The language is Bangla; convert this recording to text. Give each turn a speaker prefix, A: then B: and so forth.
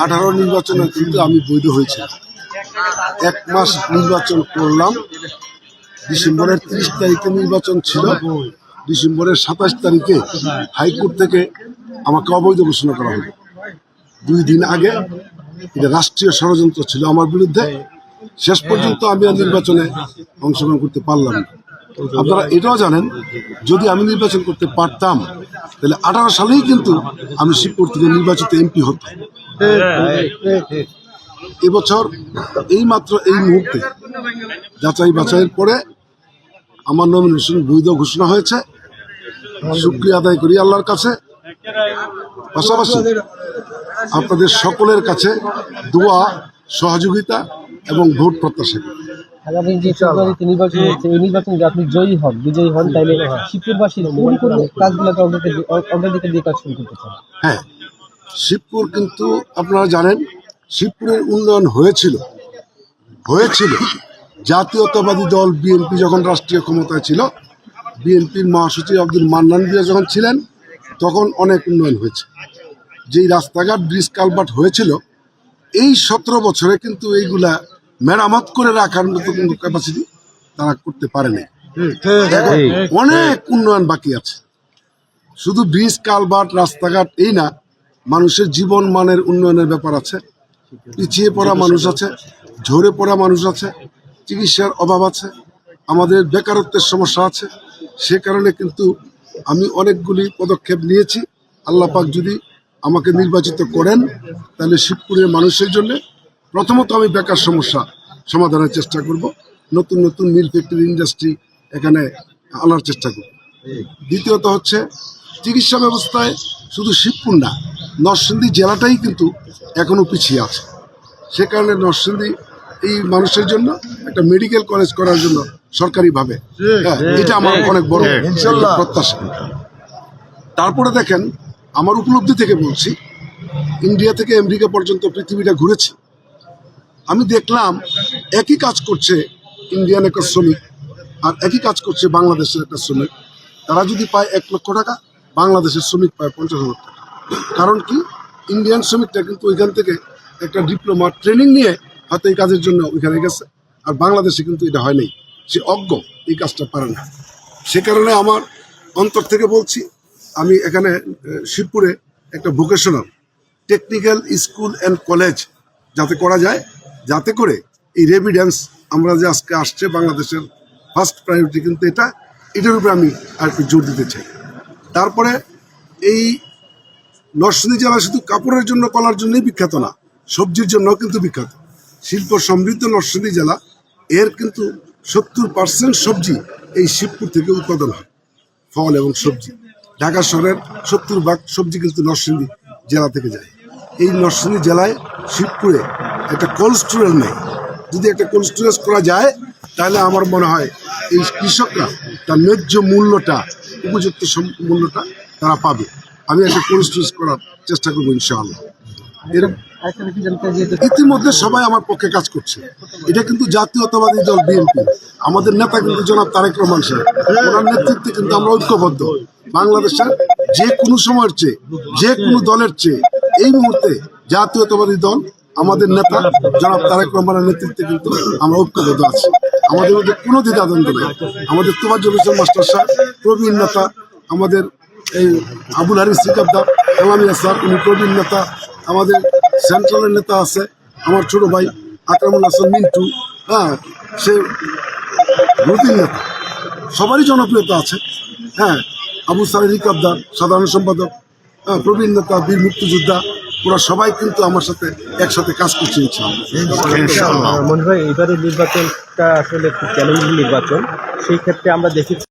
A: 18 নির্বাচনে কিন্তু আমি বৈধ হয়েছি। 1 মাস নির্বাচন করলাম। ডিসেম্বরের 30 তারিখে নির্বাচন ছিল। ডিসেম্বরের 27 তারিখে হাইকোর্ট থেকে আমাকে অবৈধ ঘোষণা করা হলো। 2 দিন আগে এটা রাষ্ট্রীয় ষড়যন্ত্র ছিল আমার বিরুদ্ধে। শেষ পর্যন্ত আমি আর নির্বাচনে অংশগ্রহণ করতে পারলাম না। আপনারা এটাও জানেন, যদি আমি নির্বাচন করতে পারতাম তাহলে 18 সালেই কিন্তু আমি শিবপুর থেকে নির্বাচিত এমপি হতাম। এবছর এইমাত্র এই মুহূর্তে যাচাই বাছাইয়ের পরে আমার নমিনেশন বৈধ ঘোষণা হয়েছে। শুকরিয়া আদায় করি আল্লাহর কাছে। পাশাপাশি আপনাদের সকলের কাছে দোয়া, সহযোগিতা এবং ভোট প্রত্যাশা করি।
B: আগামী যে ফেব্রুয়ারিতে নির্বাচন হচ্ছে, এই নির্বাচনে আপনি বিজয়ী হন, তাইলে শিবপুরবাসীর কোন কোন কাজগুলোকে অগ্রাধিকার দিয়ে কাজ শুরু করতে চান?
A: হ্যাঁ, শিবপুর কিন্তু আপনারা জানেন, শিবপুরের উন্নয়ন হয়েছিল জাতীয়তাবাদী দল বিএনপি যখন রাষ্ট্রীয় ক্ষমতায় ছিল। বিএনপির মহাসচিব আব্দুল মান্নান মিয়া যখন ছিলেন তখন অনেক উন্নয়ন হয়েছে। যেই রাস্তাঘাট, ব্রিজ, কালভার্ট হয়েছিল, এই 17 বছরে কিন্তু এইগুলা মেরামত করে রাখার মতো কিন্তু ক্যাপাসিটি তারা করতে পারেনি। অনেক উন্নয়ন বাকি আছে। শুধু ব্রিজ, কালভার্ট, রাস্তাঘাট এই না, মানুষের জীবন মানের উন্নয়নের ব্যাপার আছে। পিছিয়ে পড়া মানুষ আছে, ঝরে পড়া মানুষ আছে, চিকিৎসার অভাব আছে, আমাদের বেকারত্বের সমস্যা আছে। সে কারণে কিন্তু আমি অনেকগুলি পদক্ষেপ নিয়েছি। আল্লাহ পাক যদি আমাকে নির্বাচিত করেন তাহলে শিবপুরের মানুষের জন্য প্রথমত আমি বেকার সমস্যা সমাধানের চেষ্টা করব। নতুন নতুন মিল, ফ্যাক্টরি, ইন্ডাস্ট্রি এখানে আনার চেষ্টা করব। দ্বিতীয়ত হচ্ছে চিকিৎসা ব্যবস্থায় শুধু শিবপুর না, নরসিংদী জেলাটাই কিন্তু এখনো পিছিয়ে আছে। সে কারণে নরসিংদী এই মানুষের জন্য একটা মেডিকেল কলেজ করার জন্য সরকারিভাবে, এটা আমার অনেক বড় প্রত্যাশা। তারপরে দেখেন, আমার উপলব্ধি থেকে বলছি, ইন্ডিয়া থেকে আমেরিকা পর্যন্ত পৃথিবীটা ঘুরেছি। আমি দেখলাম একই কাজ করছে ইন্ডিয়ান একটা শ্রমিক আর একই কাজ করছে বাংলাদেশের একটা শ্রমিক। তারা যদি পায় 1 লক্ষ টাকা, বাংলাদেশের শ্রমিক পায় 50,000 টাকা। কারণ কি, ইন্ডিয়ান শ্রমিকটা কিন্তু ওইখান থেকে একটা ডিপ্লোমা ট্রেনিং নিয়ে হয়তো এই কাজের জন্য ওইখানে গেছে, আর বাংলাদেশে কিন্তু এটা হয় নাই, সে অজ্ঞ, এই কাজটা পারে না। সে কারণে আমার অন্তর থেকে বলছি, আমি এখানে শিবপুরে একটা vocational technical school and college যাতে করা যায়, যাতে করে এই রেভিডেন্স আমরা যে আজকে আসছে বাংলাদেশের ফার্স্ট প্রায়োরিটি কিন্তু এটার উপরে আমি আর একটু জোর দিতে চাই। তারপরে এই নরসিংদী জেলা শুধু কাপড়ের জন্য, কলার জন্যই বিখ্যাত না, সবজির জন্য কিন্তু বিখ্যাত। শিল্প সমৃদ্ধ নরসিংদী জেলা, এর কিন্তু 70% সবজি এই শিবপুর থেকে উৎপাদন হয়, ফল এবং সবজি। ঢাকা শহরের 70% সবজি কিন্তু নরসিংদী জেলা থেকে যায়। এই নরসিংদী জেলায় শিবপুরে একটা কোল্ড স্টোরেজ নেই। যদি একটা কোল্ড স্টোরেজ করা যায় তাহলে আমার মনে হয় এই কৃষকরা তার ন্যায্য মূল্যটা, উপযুক্ত মূল্যটা তারা পাবে। আমি একটা কোল্ড স্টোরেজ করার চেষ্টা করবো ইনশাআল্লাহ। ইতিমধ্যে সবাই আমার পক্ষে কাজ করছে। এটা কিন্তু জাতীয়তাবাদী দল বিএনপি, আমাদের নেতা কিন্তু জনাব তারেক রহমান সাহেব, ওনার নেতৃত্বে কিন্তু আমরা ঐক্যবদ্ধ। বাংলাদেশের যে কোনো সময়ের চেয়ে, যে কোনো দলের চেয়ে এই মুহূর্তে জাতীয়তাবাদী দল, আমাদের নেতা জনাব তারেক রহমানের নেতৃত্বে কিন্তু আমরা ঐক্যবদ্ধ আছি। আমাদের মধ্যে কোনো দ্বিধাদ্বন্দ্ব নেই। আমাদের তোফাজ্জল হোসেন মাস্টার সাহেব প্রবীণ নেতা, আমাদের এই আবুল হারিস সিকাবদার, কালামিয়া স্যার, উনি প্রবীণ নেতা। আমাদের সেন্ট্রালের নেতা আছে আমার ছোট ভাই আকরামুল হাসান মিন্টু, সে নতুন নেতা, সবারই জনপ্রিয়তা আছে। আবু সালেহ রিকাবদার সাধারণ সম্পাদক, প্রবীণ নেতা, বীর মুক্তিযোদ্ধা, ওরা সবাই কিন্তু আমার সাথে একসাথে কাজ করছে ইনশাআল্লাহ।
B: মনে হয় এবারের নির্বাচনটা আসলে খুব চ্যালেঞ্জিং নির্বাচন। সেই ক্ষেত্রে আমরা দেখেছি